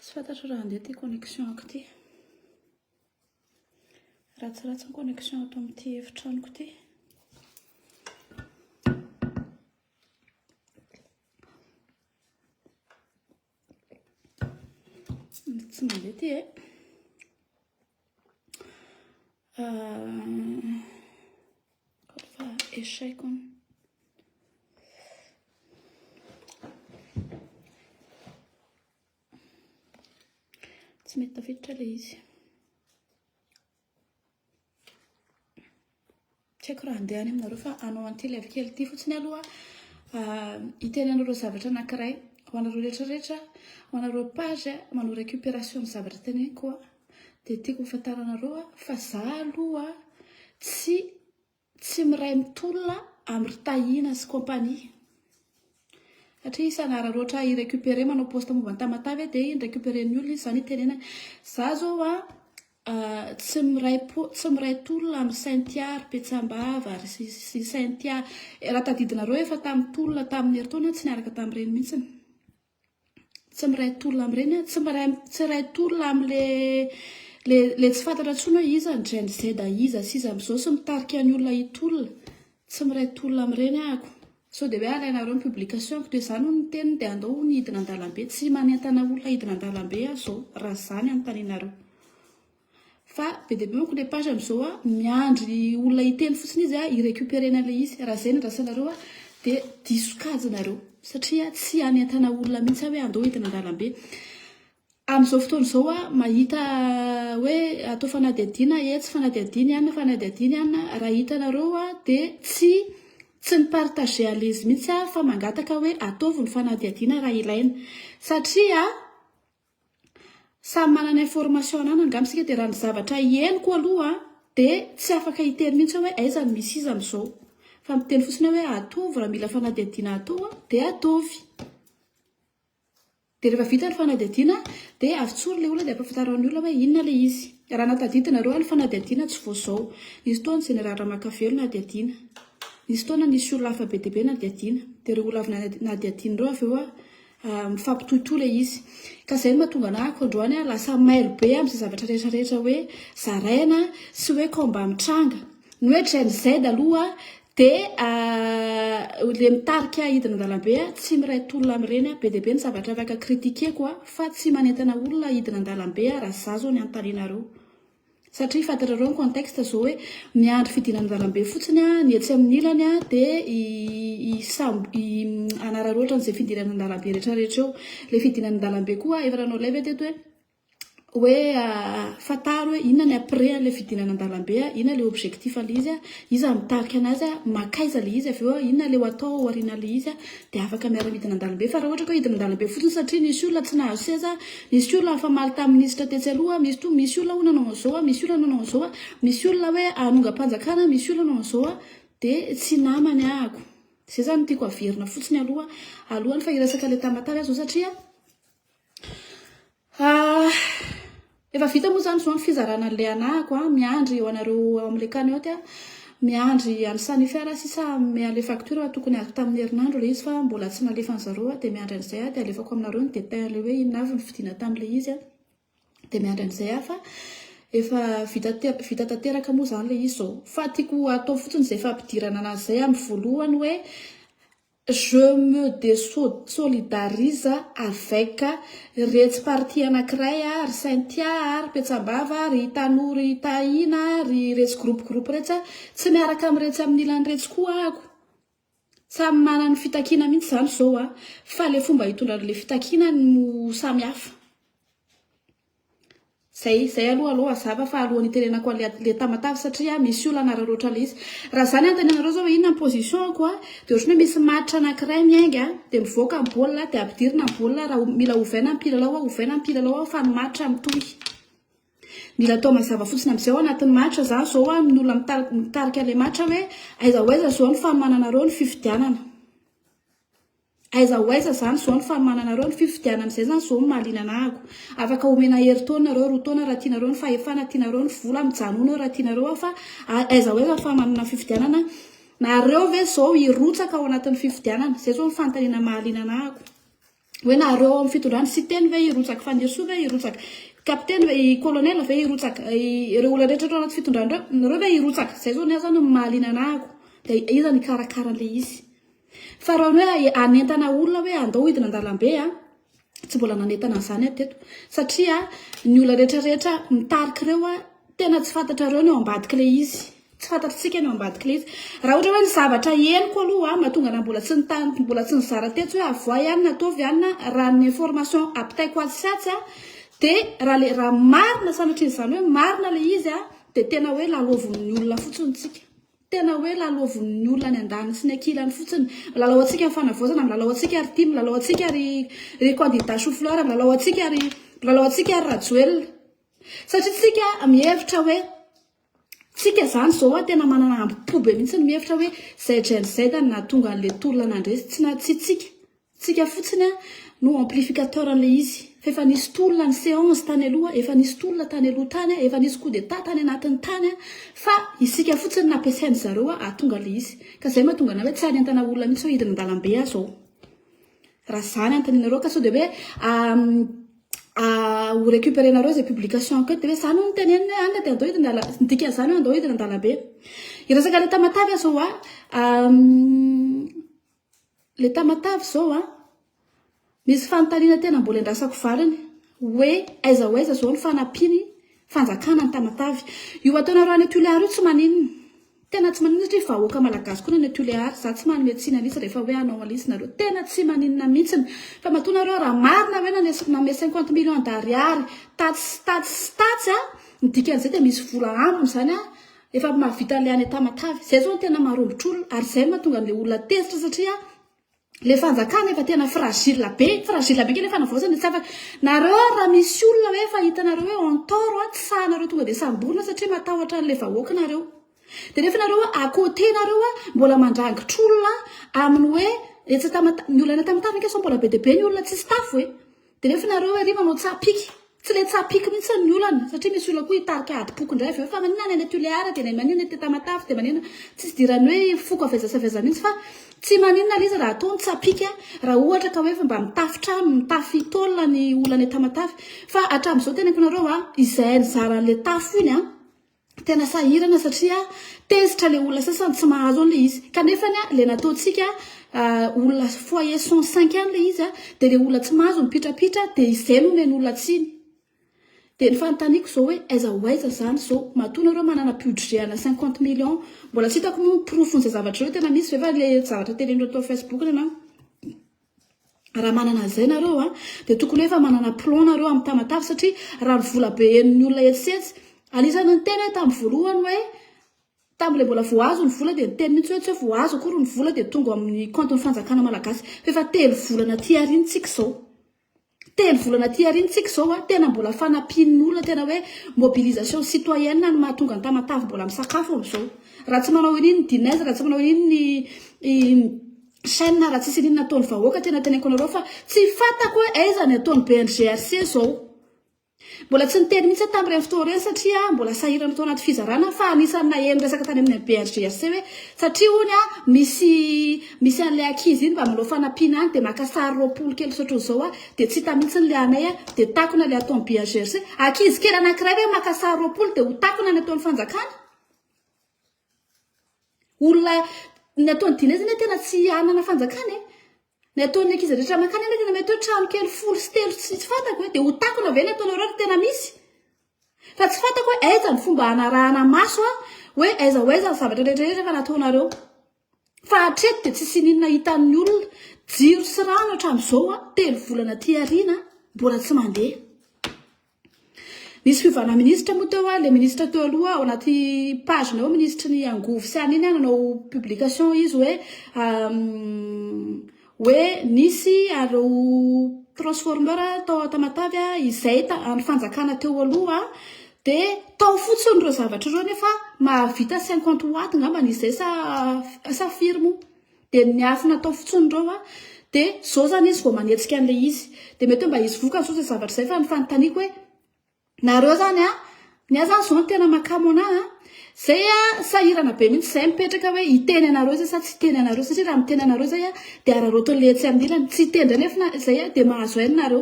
Tsy fantatro raha andeha ty connexion ako ty. Ratsiratsy ny connexion ato amin'ity efitranoko ty. Tsy mandeha ty e. Koa fa échec hono. Tsy mety tafiditra le izy. Tsy haiko raha andeha any aminareo fa anao an'ity levy kely ty fotsiny aloha itenenareo zavatra anankiray ho anareo rehetrarehetra, ho anareo page manao récupération ny zavatra teneniko dia tiako hofantaranareo fa za aloha tsy miray mitolona amin'ny ritahiana sy compagnie. Satria isan'ara roatra i-récupérer manao poste momba ny tamatavy dia i-récupérer ny olona izy zany itenena. Za zao tsy miray tolona amin'ny Saint-Thiary, Betsambava sy Saint-Thiary. Raha tadidinareo efa tamin'ny tolona tamin'ny herintaona tsy niaraka tamin'ireny mihitsiny. Tsy miray tolona amin'ireny, tsy ray tolona amin'le tsy fantatra intsony hoe iza ny Gen Z iza sy iza amin'izao sy mitarika ny olona hitolona. Tsy miray tolona amin'ireny ahako. So dia hoe alainareo ny publication dia izany no niteniny dia andao ny hidina an-dalambe. Tsy manentana olona hidina an-dalambe zao raha izany anontanianareo. Fa be dia be manko le page amin'izao miandry olona hiteny fotsiny izy i-récupérena le izy. Raha izay no rasanareo dia disokajinareo satria tsy anentana olona mihitsy hoe andao hidina an-dalambe. Amin'izao fotoana izao mahita hoe atao fanadihadiana tsy fanadihadiana ihany raha hitanareo dia tsy mipartager alezy mihitsy fa mangataka hoe ataovy ny fanadihadiana raha ilaina satria samy manana information anana angamsika dia raha ny zavatra henoko aloha dia tsy afaka hiteny mihitsy hoe aiza ny misy izy amin'izao fa miteny fotsiny hoe ataovy raha mila fanadihadiana atao dia ataovy. Dia rehefa vita ny fanadihadiana dia avitsory le olona dia ampahafantaran'ny olona hoe inona le izy. Raha natadidinareo ny fanadihadiana tsy voazao. Nisy fotoana Général Ramakavelo nadihadiana. Nisy fotoana nisy olona hafa be dia be nadihadiana. Dia ireo olona avy nadihadian'ireo avy eo mifampitohitohy le izy. Ka izay no mahatonga anahako androany lasa mailo be amin'izay zavatra rehetrarehetra hoe zaraina sy hoe komba mitranga. Ny hoe Gen Z aloha dia le mitarika hidina an-dalambe tsy miray tolona amin'ireny be dia be ny zavatra afaka kritikeko fa tsy manentana olona hidina an-dalambe raha za zao ny anontanianareo. Satria fantatrareo ny contexte zao hoe miandry fidinana an-dalambe fotsiny ny etsy amin'ny ilany dia anararoatra n'izay fidinana an-dalambe rehetrarehetra eo. Le fidinana an-dalambe koa efa nanao live teto hoe fantaro hoe inona ny après le fidinana an-dalambe, inona le objectif le izy, iza mitarika anazy, makaiza le izy avy eo, inona le atao aoriana le izy dia afaka miara-midina an-dalambe. Fa raha ohatra ka hidina an-dalambe fotsiny satria nisy olona tsy nahazo seza, nisy olona mifamaly tamin'ny ministra tetsy aloha, misy olona ho nanao an'izao, misy olona nanao an'izao, misy olona hoe anonga-panjakana, misy olona nanao an'izao dia tsy namany ahako. Izay zany tiako averina fotsiny alohany fa hiresaka le tamatavy azo satria efa vita moa zany zao ny fizarana an'ilay anahako miandry eo anareo amin'ilay kanioty miandry anisany fiara sisa miale facture tokony azo tamin'ny herinandro le izy fa mbola tsy nalefa an'zareo dia miandry an'izay dia alefako aminareo ny détail le hoe inona avy ny fidina tamin'ilay izy dia miandry an'izay fa efa vita tanteraka moa zany le izy zao. Fa tiako atao fotsiny izay fampidirana anazy izay amin'ny voalohany hoe je me désolidarise avec retsy parti anankiray ry Saint-Thiary, ry Betsambava, ry Tanora, ry Tahina, ry retsy groupe retsy tsy miaraka amin'ny retsy amin'ny ilany retsy koa ako. Samy manana ny fitakiana mihitsy zany zao fa le fomba hitondran'le fitakiana no samy hafa. Zay aloha azava fa alohan'ny itenenako le tamatavy satria misy olona anararoatra le izy. Raha zany antenenareo zao hoe inona ny position ako dia ohatrany hoe misy match anankiray miainga dia mivoaka ny baolina dia ampidirina ny baolina raha mila ovaina ny mpilalao fa ny match mitohy. Mila atao mazava fotsiny amin'izay anatin'ny match zany zao amin'ny olona mitarika le match hoe aiza ho aiza zao ny famananareo ny fifidianana. Aiza ho aiza zany zao ny famananareo ny fifidianana izay zany zao ny mahaliana anahako. Afaka omena herintaona nareo, roa taona raha tianareo ny fahefana, tianareo ny vola mijanona raha tianareo fa aiza ho aiza ny famanana fifidianana. Nareo ve zao hirotsaka ao anatin'ny fifidianana, izay zao ny fanontaniana mahaliana anahako. hoe nareo amin'ny fitondrany sy teny ve irotsaka fanirso ve irotsaka kapiteny ve colonel ve irotsaka ireo olona rehetra anaty fitondrany reo ve irotsaka zay zao ny zany mahaliana anako de iza ny karakara an'le izy fa raha hoe anentana olona hoe andao hidina an-dalambe tsy mbola nanentana an'izany teto satria ny olona rehetrarehetra mitarika ireo tena tsy fantatra reo ny ao ambadika le izy tsy fantatritsika ny ao ambadika le izy raha ohatra hoe ny zavatra henoko aloha mahatonga na mbola tsy nitany mbola tsy nizara teto hoe avoa ihany natovy ihany raha ny information apitaiko azy satsy de raha marina sanatr'izany hoe marina le izy de tena hoe lalovon'ny olona fotsiny tsika tena hoe lalovon'ny olona ny andany sy ny akilany fotsiny milalao antsika amin'ny fanavoazana milalao antsika ary tia milalao antsika ry candidat chou-fleur milalao antsika ary rajoelina satria tsika mihevitra hoe tsika zany zao tena manana ampobe mihitsy ny mihevitra hoe zay drenizay tany nahatonga an'le tolona nandresy tsy tsika fotsiny no amplificateur an'le izy fa efa nisy tolona ny séance tany aloha efa nisy tolona tany aloha tany efa nisy coup d'état tany anatin'ny tany fa isika fotsiny nampiasainy zareo ahatonga le izy ka zay mahatonga na hoe tsy hanentana olona mihitsy hoe hidina an-dalambe zao raha zany antaninareo ka sao de hoe ho récupérenareo zay publication enquête de hoe zany no teneniny anga de andao hidina ndika zany andao hidina an-dalambe iresaka le tamatavy zao le tamatavy zao misy fanontaniana tena mbola endrasako valiny hoe aiza ho aiza zao ny fanapiny fanjakana ny tamatavy io ataonareo any Tuléar io tsy maninona tena tsy maninona satria vahoaka malagasy koa ny Tuléar za tsy manome tsina an'isa rehefa hoe anao alisy nareo tena tsy maninona mihitsiny fa matonareo raha marina hoe name 50 millions d'ariary tatsy ny dikan'izay de misy vola ambony zany efa mahavita an'le any tamatavy zay zao tena marombotr'olona ary zay mahatonga an'le olona tezitra satria le fanjakana efa tena fragile be ke le fanavoazana tsy afaka nareo raha misy olona hoe efa hitanareo hoe entoro tsy sahanareo tonga de samborina satria matahotra an'le vahoaka nareo de nefa nareo akote nareo mbola mandrangitra olona amin'ny hoe ny olona tamatavy ke so mbola be de be ny olona tsisy tafo de nefa nareo ry manao tsapiky tsy le tsapiky mihitsy ny olana satria misy olona koa hitarika adipoky indray avy eo fa manina any Tuléar de manina te tamatavy de manina tsy dirany hoe foko avezasaveza mihitsy fa tsy maninona le izy raha ataony tsapiky raha ohatra ka hoe fa mba mitafitrano mitafy taolona ny olana tamatavy fa hatramin'izao tena konareo izay nizaran'le tafo iny tena sahirana satria tezitra le olona sasany tsy mahazo an'le izy kanefany le nataontsika olona foyer 105 any le izy de le olona tsy mahazo mipitrapitra de izay no meny olona tsiny de ny fanontaniako zao hoe aiza ho aiza zany zao mahatonareo manana budget ana 50 millions mbola tsy hitako moa profon'izay zavatra reo tena misy efa le zavatra telen'ireo atao Facebook na raha manana zay nareo de tokony efa manana plan nareo amin'ny tamatavy satria raha ny vola be en'ny olona etsetsy anisany ny tena tamin'ny voalohany hoe tamile mbola voazo ny vola de teny mihitsy hoe tsy hoe voazo akory ny vola de tonga amin'ny compte ny fanjakana malagasy fa telo volana ty arintsika zao telo volana ty arintsika zao tena mbola fanapin'ny olona tena hoe mobilisation citoyenne no mahatonga ny tamatavy mbola misakafo am'izao raha tsy manao ininy dinaise raha tsy manao ininy chaîne raha tsisy ininy ataony vahoaka tena teneko anareo fa tsy fatako hoe aiza ny ataony BNGRC zao mbola tsy niteny mihitsy tamin'ireny fotoana ireny satria mbola sahirana tao anaty fizarana fa anisany naheno resaka tany amin'ny BNGRC hoe satria ony misy an'le akizy iny mba manao fanampiana any de maka sary roapolo kely sotro zao de tsy hita mihitsy le anay de takona le ataony BNGRC akizy kely anankiray hoe maka sary roapolo de ho takona ny ataony fanjakana olona ny ataony dineziny tena tsy anana fanjakana ny ataony akizy rehetra makany ena tena mety hoe trano kely folo sy telo tsy fantako hoe de ho takona ve ny ataonareo tena misy fa tsy fantako hoe aiza ny fomba anarahana maso hoe aiza ho aiza ny zavatra rehetrarehetra fa nataonareo fa hatreto de tsy sininona hitan'ny olona jiro sy rano hatramin'izao telo volana ty arina mbola tsy mandeha nisy fivana ministra moa teo le ministra teo aloha ao anaty pagina ao ministra ny angovo sy aniny nanao publication izy hoe nisy areo transformeur tao tamatavy izay ny fanjakana teo aloha de tao fotsiny reo zavatra reo nefa mahavita 50 watts ngamba n'izay sa firmo de niafina tao fotsiny reo de zao zany izy vao manetsika an'le izy de mety mba izy voka so zavatra zay fa ny fanontaniako hoe nareo zany ny azany zao tena makamo ana zay sahirana be mihitsy zay mipetraka hoe hiteny anareo zay sa tsy teny anareo satria raha miteny anareo zay dia arareo toletsy amin'ny ilany tsy tendra nefa zay dia mahazo ainareo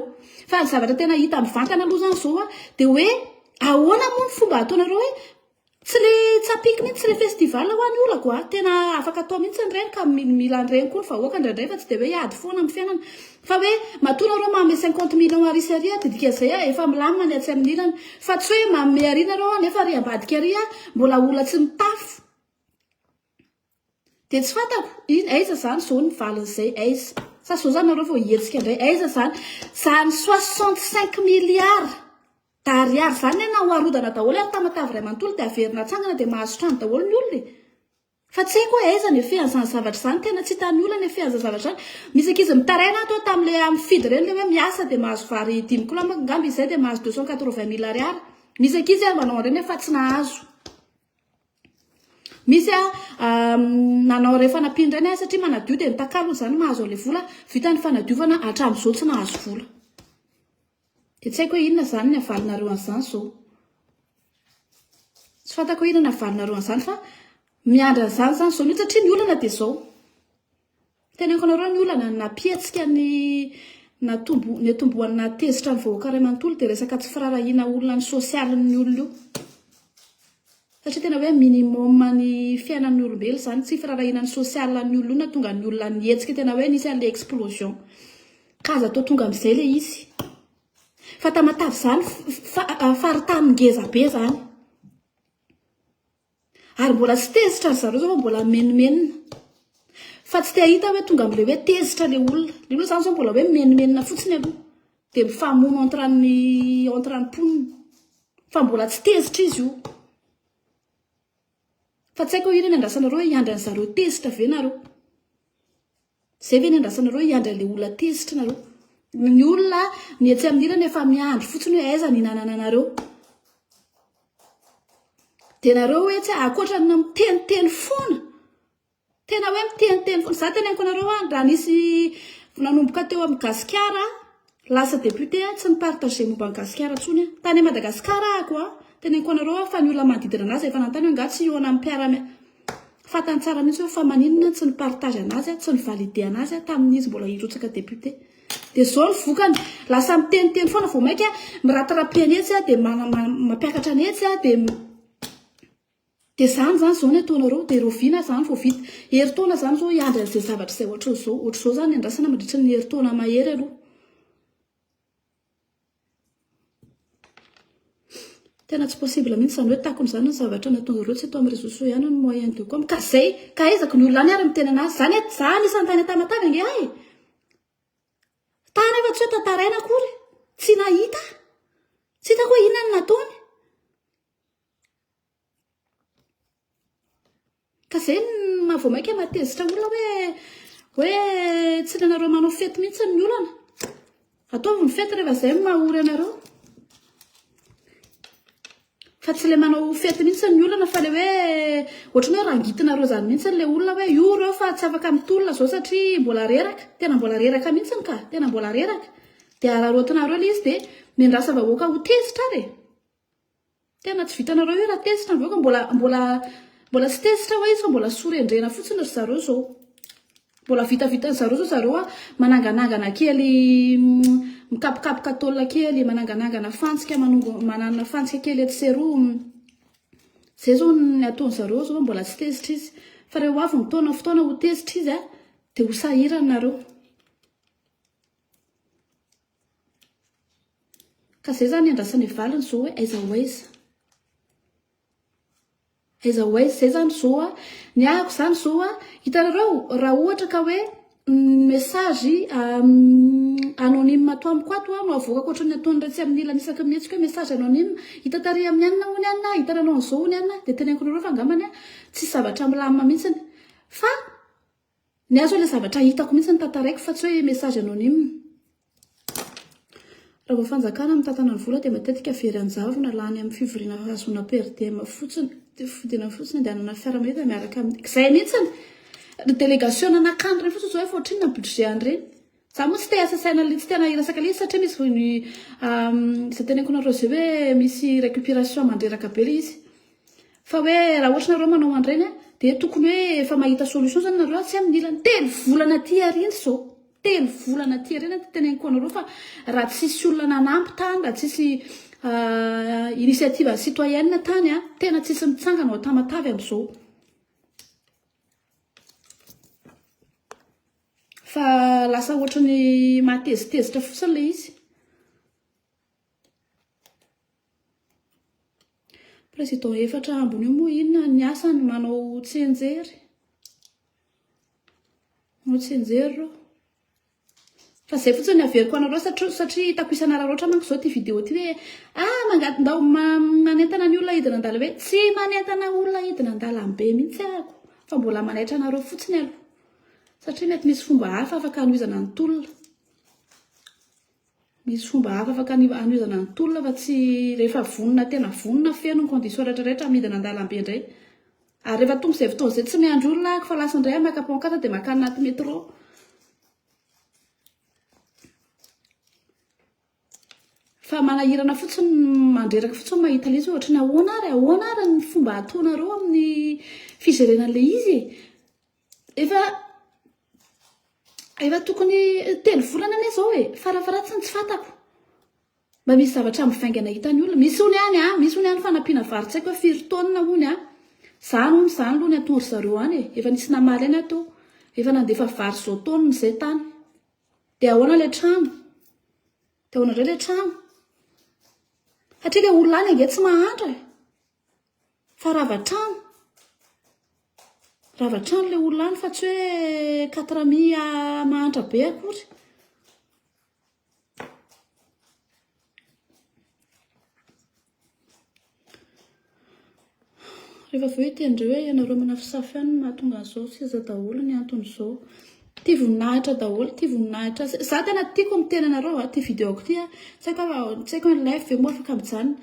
fa ny zavatra tena hita amin'ny vantana aloha zany zao dia hoe ahoana moa ny fomba ataonareo hoe tsy le tsapiky mihitsy tsy le festival ho an'ny olako tena afaka atao mihitsy ny reny ka mila an'ireny koa ny vahoaka indraindray fa tsy dia hoe hiady foana amin'ny fiainana fa hoe matoanareo manome 50 millions arisy ary dia dika zay efa milamina ny atsy amin'ny ilany fa tsy hoe manome ary nareo nefa ary ambadika ary mbola olona tsy mitafo dia tsy fantako aiza zany zao ny valin'izay aiza sa zao zany nareo vao hihetsika indray aiza zany 65 milliards d'ariary zany na hoarodana daholo ary tamatavy ray manontolo dia averina atsangana dia mahazo trano daholo ny olona fa tsy haiko hoe aiza ny efehan'izany zavatra zany tena tsy hitan'ny olona ny efehan'izany zavatra zany misy ankizy mitaraina atao tamin'ilay amin'ny fidy ireny le hoe miasa dia mahazo vary 10 kilomba ngamba izay dia mahazo 280 000 ariary misy ankizy manao ireny efa tsy nahazo misy nanao rehefa nampindrany satria manadio dia nitakalo zany mahazo an'ilay vola vita ny fanadiovana hatramin'izao tsy nahazo vola dia tsy haiko hoe inona zany ny avalinareo an'izany zao tsy fantako hoe inona ny avalinareo an'izany fa miandra an'izany zany zao mihitsy satria ny olana dia zao teneniko anareo ny olana napietsika ny atombohan'ny natezitra ny vahoaka ray manontolo dia resaka tsy firarahiana olona ny sosialin'ny olona io satria tena hoe minimum ny fiainan'ny olombelo zany tsy firarahina ny sosialin'ny olona io tonga ny olona nihetsika tena hoe nisy an'ilay explosion kaza atao tonga amin'izay le izy fa tamatavy zany faritany ngeza be zany ary mbola tsy tezitra ry zareo zao fa mbola menimenina fa tsy te hita hoe tonga amin'ilay hoe tezitra le olona zany zao mbola hoe menimenina fotsiny aloha dia mifamono entran'ny ponina fa mbola tsy tezitra izy io fa tsy haiko ina ny andrasanareo hiandra ny zareo tezitra ve nareo zay ve ny andrasanareo hiandra le olona tezitra nareo ny olona ny etsy amin'ny ilany efa miandry fotsiny hoe aiza ny hinanana anareo dia nareo hoe tsy akoatra ny miteniteny foana tena hoe miteniteny foana za tena haiko anareo raha nisy nanomboka teo amin'ny gasikara lasa député tsy nipartage momba ny gasikara tsony tany Madagasikara ako tena haiko anareo fa ny olona manodidina anazy efa nantany hoe nga tsy iona amin'ny mpiarame fatany tsara mihitsy hoe fa maninona tsy nipartage anazy tsy nivalide anazy tamin'izy mbola hirotsaka député dia zao ny vokany lasa miteniteny foana vao mainka miratirapy any etsy dia mampiakatra any etsy dia zany zao ny ataonareo dia roviana zany vao vita heritaona zany zao hiandry an'izay zavatra izay ohatr'izao zany andrasana mandritra ny heritaona mahery aloha tena tsy possible mihitsy zany hoe takony zany ny zavatra nataonareo tsy atao amin'ny réseaux sociaux ihany ny moyen de com ka zay ka ezako ny olona any ary miteny anazy zany isan'ny tany tamatavy ange tany efa tsy hoe tantaraina akory tsy nahita tsy hitako hoe inona ny nataony ka zay vao mainka matezitra olona hoe tsy ilanareo manao fety mihitsy ny olana ataovy ny fety rehefa zay mahory anareo fa tsy le manao fety mihitsy ny olana fa le hoe ohatrany hoe rangitinareo zany mihitsy le olona hoe io reo fa tsy afaka mitolona zao satria mbola reraka tena mbola reraka mihitsy ka tena mbola reraka dia ararotinareo le izy dia mendrasa vahoaka ho tezitra ary tena tsy vitanareo io raha tezitra ny vahoaka mbola tsy tezitra hoe izy fa mbola sorendrena fotsiny ry zareo zao mbola vitavita ny zareo zao zareo mananganangana kely mikapokapoka taolona kely mananganangana fantsika manana fantsika kely etsy seroa zay zao ny ataony zareo zao mbola tsy tezitra izy fa reo avy mitona fotoana ho tezitra izy dia ho sahirana nareo ka zay zany andrasany valiny zao hoe aiza ho aiza zay zany zao ny ahako zany zao hitanareo raha ohatra ka hoe message anonyme ato amiko ato no avoaka koatra ny ataony ratsy amin'ny ilany isaky mihetsika hoe message anonyme hitatary amin'ny anina hony anina hitananao an'izao hony anina dia teneniko nareo fa angambany tsy zavatra milamina mihitsiny fa ny azo ilay zavatra hitako mihitsy ny tantaraiko fa tsy hoe message anonyme raha vao fanjakana amin'ny tantana ny vola dia matetika very anjavona lany amin'ny fivoriana hazona PRDM fotsiny fidina fotsiny dia anana fiaramanidina miaraka amin'izay mihitsiny délégation anakany reny fotsiny zao hoe fotriny na budget an'ireny za moa tsy te asasaina tsy tena irasaka le izy satria misy izay teneniko nareo zay hoe misy récupération mandreraka be le izy fa hoe raha ohatra nareo manao an'ireny dia tokony hoe efa mahita solution zany nareo tsy amin'ny ilany telo volana ty ariny zao telo volana ty areny teneniko anareo fa raha tsisy olona nanampy tany raha tsisy initiative citoyenne tany tena tsisy mitsangana ao tamatavy amin'izao fa lasa ohatra ny matezitezitra fotsiny le izy. Président efatra ambony io moa inona ny asany manao tsenjery reo fa zay fotsiny averiko anareo satria hitako isan'ara loatra manko zao ty vidéo ty hoe mangatindao manentana ny olona hidina andala hoe tsy manentana olona hidina andalambe mihitsy ako fa mbola manaitra anareo fotsiny aloha satria mety misy fomba hafa afaka anoizana ny tolona fa tsy rehefa vonona tena vonona feno ny condition rehetrarehetra midina andalambe indray ary rehefa tonga izay fotoana izay tsy miandry olona ako fa lasa indray maka pankata dia maka anaty métro fa manahirana fotsiny mandreraka fotsiny mahita le izy ohatra ny ahoana ary ny fomba ataonareo amin'ny fijerenan'le izy efa tokony telo volana ane zao farafaratsiny tsy fantako mba misy zavatra mivaingana hitany olona misy ony any fanampiana vary tsy haiko hoe firy taonina ony zany aloha ny atondry zareo any efa nisy namaly any ato efa nandefa vary zao taonina izay tany dia ahoana le trano satria le olona any ange tsy mahantra fa ravatrano le olona any fa tsy hoe 4 mahantra be akory rehefa avy hoe tendreo hoe ianareo manafisafiana mahatonga an'izao tsy aza daholo ny anton'izao ty voninahitra daholo za tena tiako miteny anareo ty videoko ty tsy haiko ny live ve moa afaka mijanona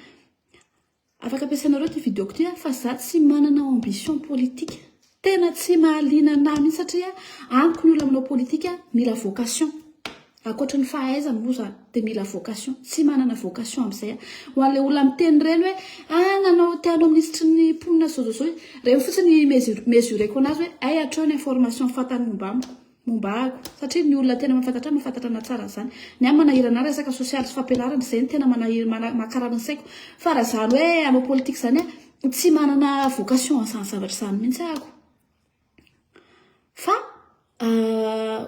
afaka ampiasainareo ty videoko ty fa za tsy manana ambition politique tena tsy mahaliana anahy mihitsy satria amiko ny olona manao politique mila vocation akoatra ny fahaizana moa zany dia mila vocation tsy manana vocation amin'izay ho an'ilay olona miteny ireny hoe nanao tianao ministry ny mponina zao rehefa fotsiny mesureko anazy hoe ay hatreo ny information fantany momba ako satria ny olona tena mafantatra na tsara zany ny any manahirana resaka sosialy sy fampianarana izay ny tena makarana ny saiko fa raha zany hoe anao politique zany tsy manana vocation an'izany zavatra izany mihitsy ako fa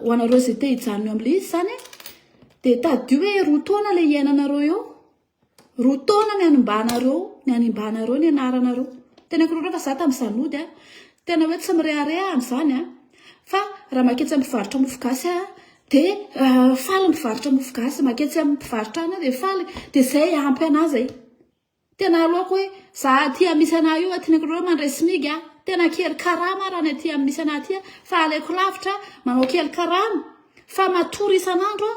ho anareo izay te hijanona amin'ilay izy zany dia tadio hoe roa taona ilay iainanareo eo roa taona ny animbanareo ny anaranareo tena korora fa za tamin'izany nody tena hoe tsy mirearea amin'izany fa raha maketsy amin'ny mpivarotra mofogasy dia faly mpivarotra mofogasy maketsy amin'ny mpivarotra ana dia faly dia izay ampy anazy tena aloako hoe za aty misy anahy io tena korora mandray simigy tena kely karama raha ny aty misy anahy aty fa alaiko lavitra manao kely karama fa matory isan'andro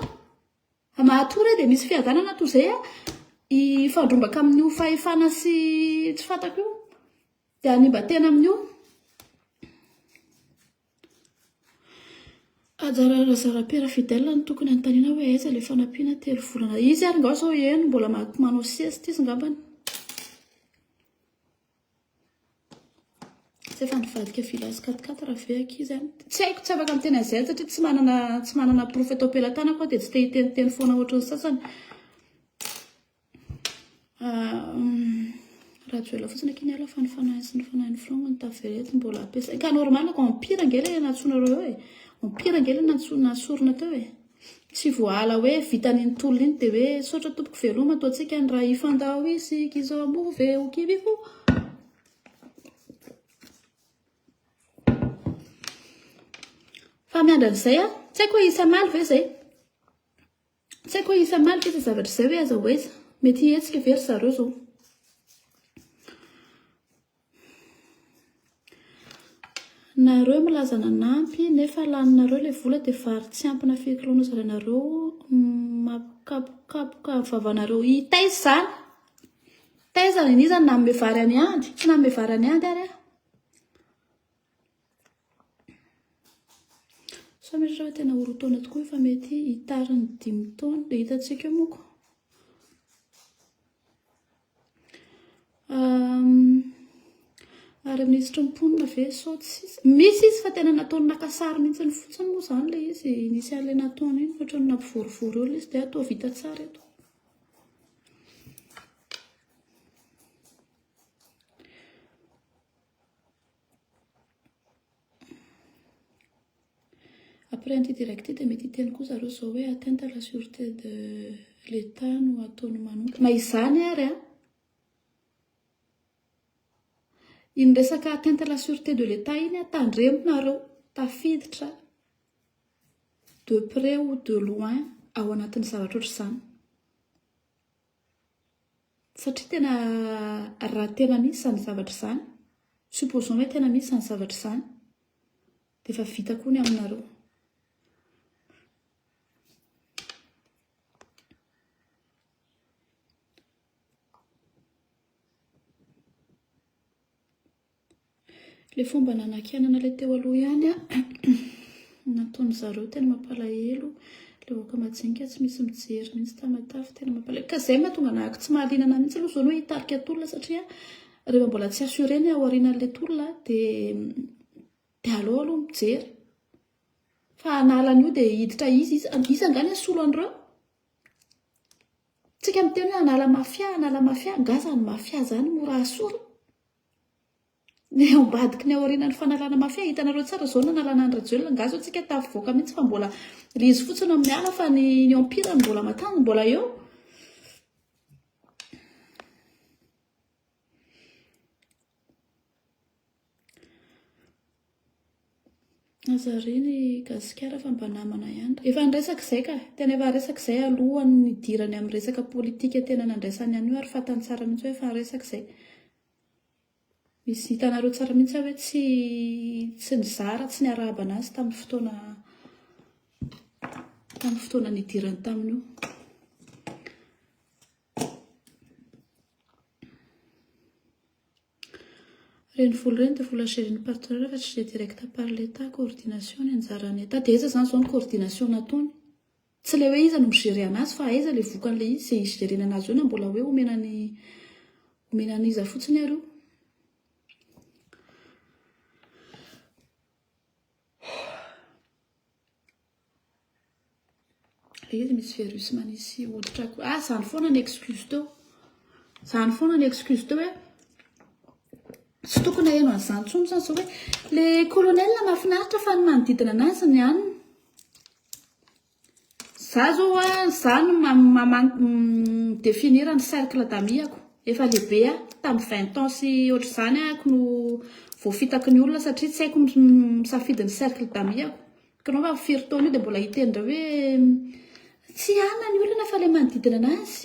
matory dia misy fiadanana toy izay ifandrombaka amin'io fahefana sy tsy fantako io dia animba tena amin'io ajarazara-pera fidèle ny tokony anontaniana hoe aiza ilay fanampiana 3 volana izy ary ngao zao eno mbola manao siesy ty ngambany tsy efa nivadika village 4 raha ve akizy tsy haiko tsy afaka miteny an'izay satria tsy manana profeta am-pelatana koa dia tsy te hiteniteny foana ohatran'ny sasany raha joela fotsiny akiny ala fa ny fanahy sy ny fanahy ny fronga ny taverety mbola ampiasa ka normalako ampira ngely nantsonareo ampira ngely nansorona teo tsy voala hoe vitan'iny tolona iny dia hoe sotra tompoko veloma ataontsika ny raha ifandao izy kizao move ho kiviko fa miandra an'izay tsy haiko hoe isa maly ve zay tsy haiko hoe isa maly visa zavatra izay hoe aza hoeza mety hetsika very zareo zao nareo milaza nanampy nefa laninareo ilay vola dia vary tsy ampina fikilona zaranareo makapokapoka vavanareo hitaiza zany inizany namme vary any andy tsy namme vary any andy ary so mihatra hoe tena orotaona tokoa efa mety hitariny 5 taona dia hitantsika eo moko Ary ministra mimponina ve sao misy izy fa tena nataony nakasary mihitsy ny fotsiny moa izany ilay izy nisy an'ilay nataony iny ohatran'ny nampivorivory eo ilay izy dia atao vita tsara eto. Après antidirective dia mety hiteny koa zareo zao hoe atteinte à la sûreté de l'État no ataony manontona izany ary a iny resaka atteinte à la sûreté de l'État iny a tandremonareo tafiditra de près ou de loin ao anatin'ny zavatra ohatr'izany satria tena raha tena misy izany zavatra izany supposons hoe tena misy izany zavatra izany dia efa vita koa ny aminareo. Le fomba nanakianana ilay teo aloha ihany a nataony zareo tena mampalahelo le oka majinika tsy misy mijery mihitsy tamatafy tena mampalahelo ka izay mahatonga nahako tsy mahalinana mihitsy aloha zao hoe hitarika tolona satria rehefa mbola tsy assureny ao aorianan'ilay tolona dia aleo aloha mijery fa analany io dia hiditra izy angany asolo an'ireo tsika miteny hoe anala mafia ngazany mafia zany mora asolo ny ambadiky ny aorianan'ny fanalana mafia hitanareo tsara zao nanalana ny rajolona ngazo antsika tafivoaka mihitsy fa mbola le izy fotsiny amin'ny ala fa ny empire mbola matany mbola eo. Nazareny gasikara fa mba namana ihany efa niresaka izay ka tena efa resaka izay alohan'ny nidirany amin'ny resaka politika tena nandraisany ihany io ary fatany tsara mihitsy hoe efa resaka izay. Misy hitanareo tsara mihitsy hoe tsy nizara tsy niarahaba anazy tamin'ny fotoana nidirany tamin'io. Reny vola reny dia vola gérin'ny partenaire fa tsy direct par l'État coordination ny anjaran'ny État dia aiza izany zao ny coordination nataony tsy ilay hoe iza no migérer anazy fa aiza ilay vokan'ilay izy izay igérena anazy io na mbola hoe omenany iza fotsiny ary io. Ilay izy misy virus manisy hoditra koa izany foana ny excuse teo hoe tsy tokony haino an'izany intsony izany zao hoe le colonel mahafinaritra fa ny manodidina anazy ny aniny za zao a zany définir ny cercle d'amiako efa lehibe a tamin'ny 20 ans sy ohatr'izany ako no voafitako ny olona satria tsy haiko misafidy ny cercle d'amiako kanao fa firy taona io dia mbola hitendra hoe tsy anona ny olona fa le manodidina anazy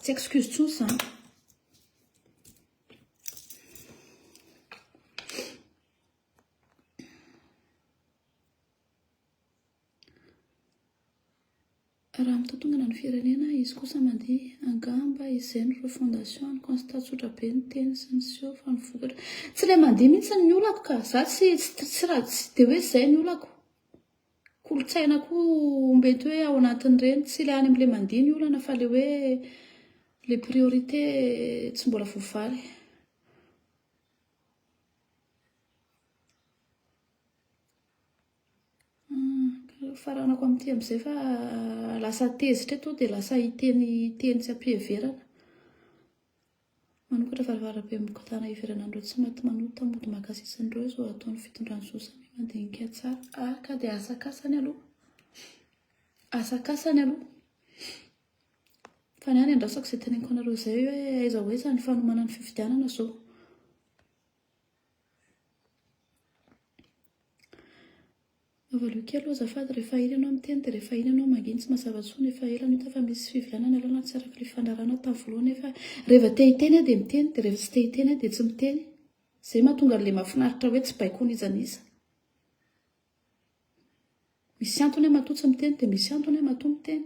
tsy excuse intsony izany. Raha mitotongana ny firenena izy kosa mandeha angamba izay ny refondation ny constat tsotra be ny teny sy ny sio fa ny vokatra tsy ilay mandeha mihitsy ny olako ka za tsy dia hoe izay ny olako kolotsaina koa mety hoe ao anatin'ireny tsy ilay any amin'ilay mandeha ny olana fa ilay hoe les priorités tsy mbola voavaly. Faranako amin'ity amin'izay fa lasa tezitra eto dia lasa hiteny tsy ampiheverana manokatra varavarabe mikotana iveranandreo tsy maty manota mody makasisan'ireo izao ataon'ny fitondrany sosany mandinika tsara ka dia asakasany aloha fa ny any andrasako izay teneniko anareo izay hoe aiza ho aiza ny fanomanana ny fifidianana zao. Avalio kely aloha azafady rehefa ela ianao miteny dia rehefa ela ianao manginy tsy mazava intsony efa ela no hita fa misy fivianana aloha tsy araka ilay fandarana tamin'ny voalohany efa rehefa te hiteny dia miteny dia rehefa tsy te hiteny dia tsy miteny izay mahatonga an'ilay mahafinaritra hoe tsy baiko nizaniza misy antony hoe matoa tsy miteny dia misy antony hoe matoa miteny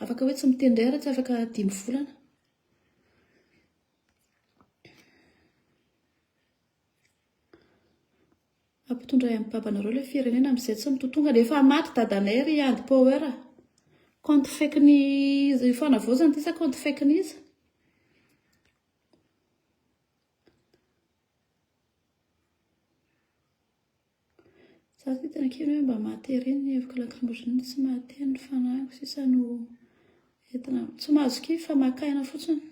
afaka hoe tsy miteny indray ary tsy afaka 5 volana. Ampitondray amin'ny babanareo ilay firenena amin'izay tsy mitotonga dia efa maty dadanay ry Andy Power compte fake ny fanavaozana ty sa compte fake ny iza kely hoe mba mahatereny evaka lakrimogène tsy mahateny fanahiko sisa no entina tsy mahazo kivy fa makaina fotsiny.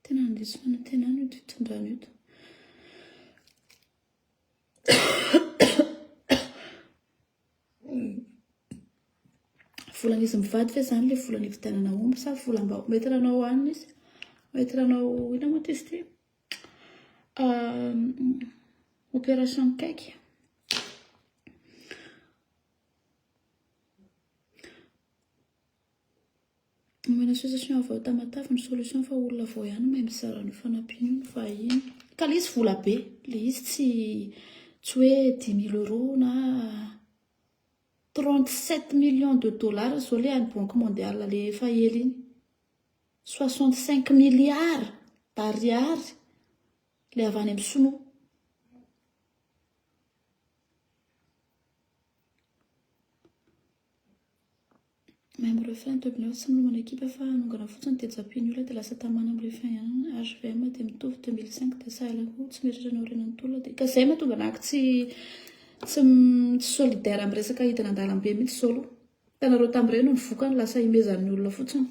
Tena andiso fanantenana io fitondrana ito. Volana izy mivady fe zany le volana ividianana omby sa volam-ba mety ranao anina izy mety ranao ina moa izy ty opération kaiky. Omena association avao tamatavy ny solution fa olona vao ihany mahay mizara ny fanampiana fa iny ka le izy vola be le izy tsy hoe 10 000 € na 37 millions de dollars zao le any banque mondiale le efa ely iny 65 milliards d'ariary le avy any amin'ny Sinoa. Même refrain de bien c'est mon équipe fa nongana fotsiny tejapiny olona dia lasa tamana amin'ny refrain ihany HVM dia mitovy 2005 dia sahala koa tsy meritrana orenan'ny tolona dia ka zay mahatonga anaky tsy solidaire amin'ny resaka hidina an-dalambe mihitsy zao aloha. Tanareo tamin'ireny no nivokany lasa imezan'ny olona fotsiny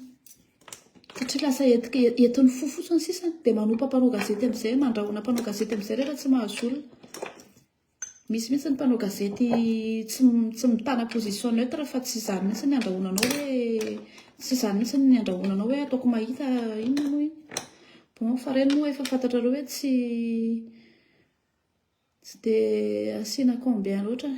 satria lasa entin'ny fo fotsiny sisany dia manompa mpanao gazety amin'izay mandrahona mpanao gazety amin'izay rehetra tsy mahazo olona. Misy mihitsy ny mpanao gazety tsy mitana position neutre fa tsy izany mihitsy ny andrahonanao hoe tsy izany mihitsy ny andrahonanao hoe ataoko mahita inona moa iny. Bon fa reny moa efa fantatrareo hoe tsy dia asiana combien loatra.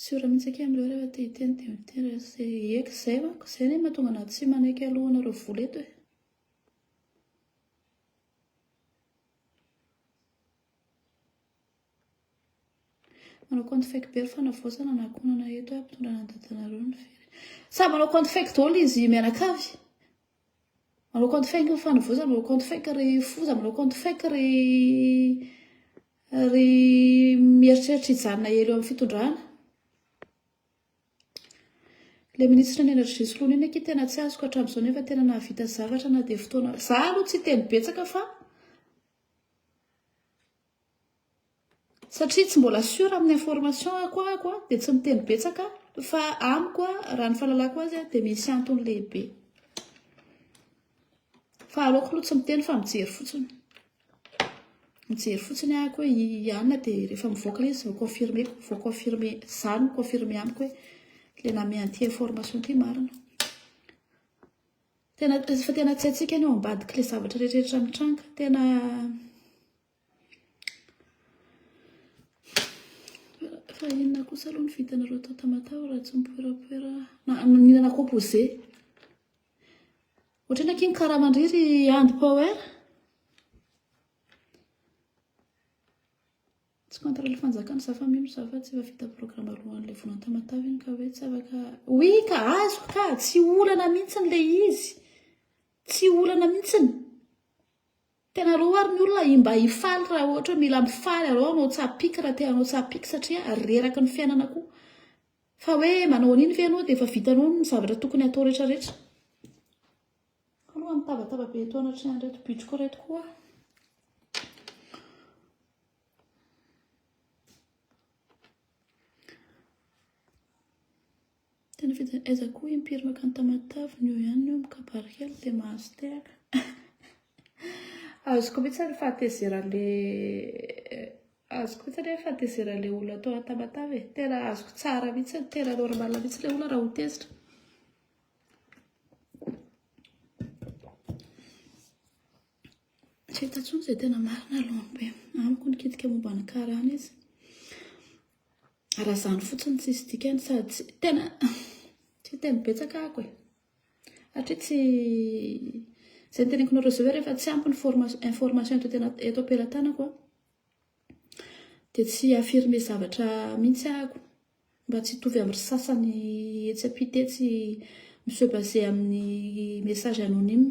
Sura mihitsy ake amin'ireo rehefa te hiteny dia miteny eky zay manko zay ny mahatonga anaty tsy manaiky alohanareo vola eto e. Manao compte fake be fanavoazana na akonana eto ampitondra anandatanareo ny fery. Sa manao compte fake daholo izy mianakavy. Manao compte fake ny fanavoazana, manao compte fake ry foza, manao compte fake ry mieritreritra hijanona elo amin'ny fitondrana. Le ministre ny énergie sy lony iny aky tena tsy azoko hatramin'izao nefa tena nahavita zavatra na dia fotoana. Za aloha tsy teny betsaka fa satria tsy mbola sûr amin'ny information ako dia tsy miteny betsaka fa amiko raha ny fahalalako azy dia misy antony lehibe. Fa aleoko aloha tsy miteny fa mijery fotsiny. Mijery fotsiny ahako hoe ihany dia rehefa mivoaka ilay izy vao confirmer zany confirmer amiko hoe le name an'ity information ity marina. Tena fa tena tsy haitsika ny ao ambadika le zavatra rehetrarehetra mitranga tena fa inona kosa aloha ny vitanareo tao Tamatave raha tsy mipoerapoera na ninana composé ohatrany akiny karaha mandriry hand power tsy contre le fanjakana za fa mino za fa tsy efa vita programme alohan'le vonan'ny Tamatave iny ka hoe tsy afaka oui ka azoko ka tsy olana mihitsiny le izy tsy olana mihitsiny. Tena roa ary ny olona mba hifaly raha ohatra mila mifaly arao anao tsapiky raha te anao tsapiky satria reraka ny fiainana koa. Fa hoe manao an'iny ve anao dia efa vitanao ny zavatra tokony atao rehetrarehetra. Aloha mitabataba be eto anatry ny reto bitriko reto koa. Tena fidina aiza koa impiry maka ny Tamatave ny eo ihany ny eo mikabary kely dia mahazo tehaka. Azoko mihitsy ny fahatezera le olona atao Tamatave e. Tena azoko tsara mihitsy tena normal mihitsy le olona raha ho tezitra. Tsy hita intsony izay tena marina aloha be amiko nikitika momba ny karana izy. Raha zany fotsiny tsisy dikany sady tena tsy teny betsaka ako e. Satria tsy izay teneniko nareo izao hoe rehefa tsy ampy ny information eto am-pelantanako dia tsy affirmer zavatra mihitsy ahako mba tsy hitovy amin'ny sasany etsy ampita etsy se baser amin'ny message anonyme.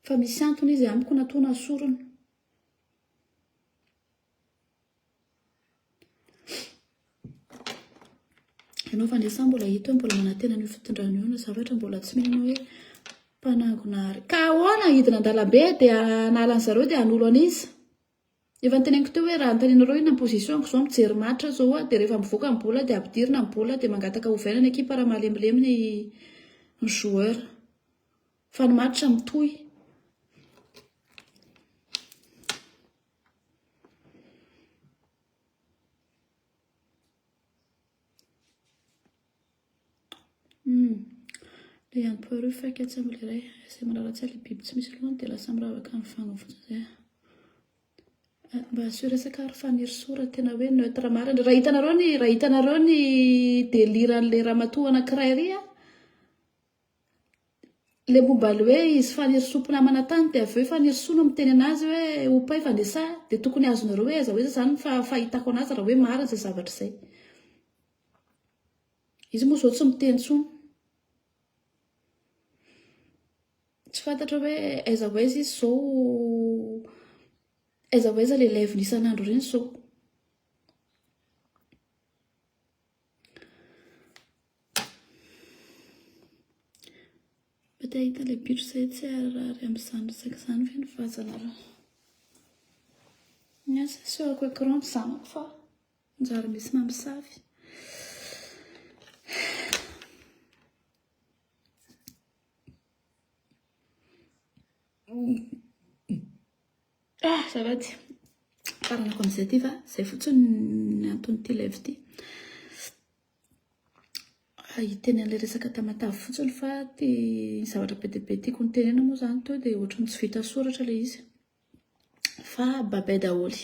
Fa misy antony izy amiko natoana sorony. ianao fandraisa mbola hita hoe mbola manantena ny fitondrana io na zavatra mbola tsy mihina hoe mpanangonary ka ahoana hidina an-dalambe dia analany zareo dia anolo an'izy efa nyteneniko teo hoe raha antaninareo iny positionko zao mijery matra zao dia rehefa mivoaka ny bola dia ampidirina ny bola dia mangataka ovaina ny ekipa raha mahalemilemy ny joueur fa ny matra mitohy. Le ihany po reo faika tsy amile iray izay malalatsy le biby tsy misy lohany dia lasa miravaka ny vagna fotsiny izay mba asio resaka ary fanirisoa tena hoe neutre marina raha hitanareo ny deliran'le ramatoa anankiray ry le momba le hoe izy fanirisoam-pinamana tany dia avy eo fanirisoa no miteny anazy hoe opay fandesa dia tokony azonareo hoe aiza hoe zany fahitako anazy raha hoe marina izay zavatra izay izy moa zao tsy miteny intsony tsy fantatra hoe aiza ho aiza izy zao aiza ho aiza le lève isan'andro ireny zao mety ahita le bitro izay tsy arary amin'izany resaka izany ve ny vazanareo ny asa sehoako écran ny zanako fa njary misy mamisavy zavady faranako amin'izay ty fa izay fotsiny ny antony ty lève ty hiteny an'ilay resaka tamatavy fotsiny fa ty zavatra be dia be tiako ny tenena moa zany teo dia ohatrany tsy vita soratra ilay izy fa babay daholy